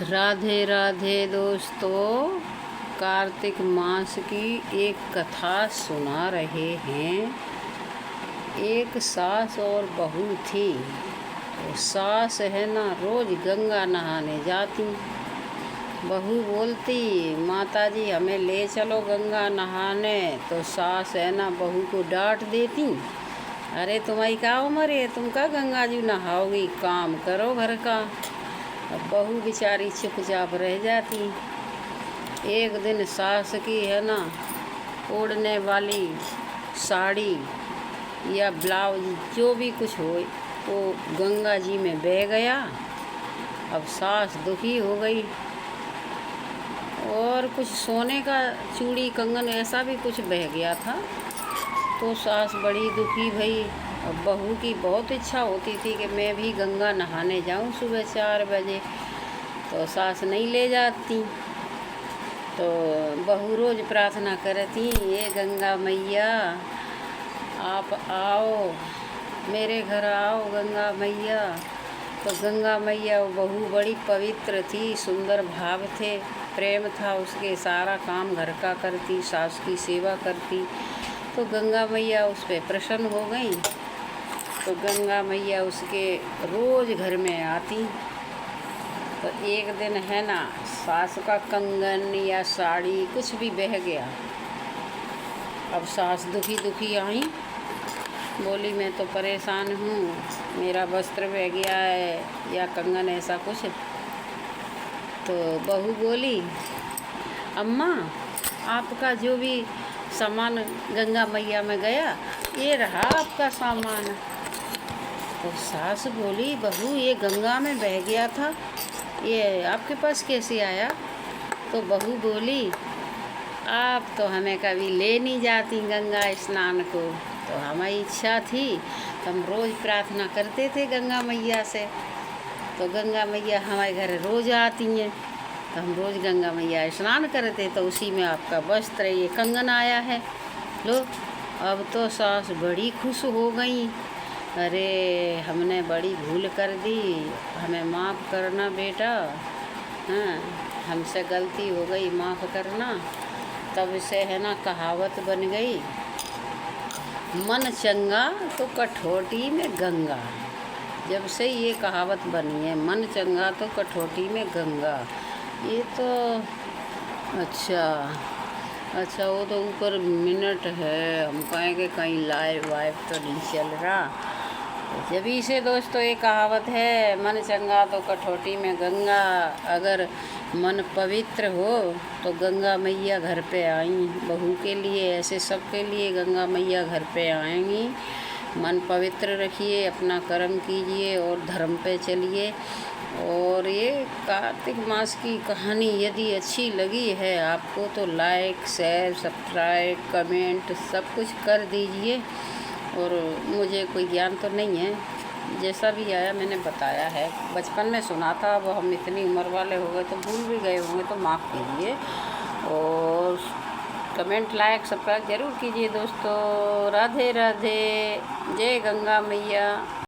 राधे राधे दोस्तों, कार्तिक मास की एक कथा सुना रहे हैं। एक सास और बहू थी। तो सास है ना रोज गंगा नहाने जाती। बहू बोलती, माता जी हमें ले चलो गंगा नहाने। तो सास है ना बहू को डांट देती, अरे तुम्हारी क्या उम्र है, तुम क्या गंगा जी नहाओगी, काम करो घर का। अब बहू बेचारी चुपचाप रह जाती। एक दिन सास की है ना ओढ़ने वाली साड़ी या ब्लाउज जो भी कुछ हो वो गंगा जी में बह गया। अब सास दुखी हो गई और कुछ सोने का चूड़ी कंगन ऐसा भी कुछ बह गया था। तो सास बड़ी दुखी भई। अब बहू की बहुत इच्छा होती थी कि मैं भी गंगा नहाने जाऊं सुबह 4 बजे। तो सास नहीं ले जाती। तो बहू रोज़ प्रार्थना करती, ये गंगा मैया आप आओ, मेरे घर आओ गंगा मैया। तो गंगा मैया बहू बड़ी पवित्र थी, सुंदर भाव थे, प्रेम था उसके, सारा काम घर का करती, सास की सेवा करती। तो गंगा मैया उस पर प्रसन्न हो गई। तो गंगा मैया उसके रोज़ घर में आती। तो एक दिन है ना सास का कंगन या साड़ी कुछ भी बह गया। अब सास दुखी दुखी आई, बोली मैं तो परेशान हूँ, मेरा वस्त्र बह गया है या कंगन ऐसा कुछ। तो बहू बोली, अम्मा आपका जो भी सामान गंगा मैया में गया ये रहा आपका सामान। तो सास बोली, बहू ये गंगा में बह गया था, ये आपके पास कैसे आया। तो बहू बोली, आप तो हमें कभी ले नहीं जाती गंगा स्नान को। तो हमारी इच्छा थी, तो हम रोज़ प्रार्थना करते थे गंगा मैया से। तो गंगा मैया हमारे घर रोज़ आती हैं, तो हम रोज़ गंगा मैया स्नान करते। तो उसी में आपका वस्त्र ये कंगन आया है, लो। अब तो सास बड़ी खुश हो गई, अरे हमने बड़ी भूल कर दी, हमें माफ़ करना बेटा, हाँ हमसे गलती हो गई, माफ़ करना। तब से है ना कहावत बन गई, मन चंगा तो कठौती में गंगा। जब से ये कहावत बनी है, मन चंगा तो कठौती में गंगा। ये तो अच्छा वो तो ऊपर मिनट है, हम कहेंगे कहीं लाइव वाइव तो नहीं चल रहा। जब से दोस्तों ये कहावत है, मन चंगा तो कठौती में गंगा। अगर मन पवित्र हो तो गंगा मैया घर पे आई। बहू के लिए ऐसे सबके लिए गंगा मैया घर पे आएंगी। मन पवित्र रखिए, अपना कर्म कीजिए और धर्म पे चलिए। और ये कार्तिक मास की कहानी यदि अच्छी लगी है आपको तो लाइक शेयर सब्सक्राइब कमेंट सब कुछ कर दीजिए। और मुझे कोई ज्ञान तो नहीं है, जैसा भी आया मैंने बताया है। बचपन में सुना था, अब हम इतनी उम्र वाले हो गए तो भूल भी गए होंगे, तो माफ़ कीजिए। और कमेंट लाइक सब्सक्राइब ज़रूर कीजिए दोस्तों। राधे राधे, जय गंगा मैया।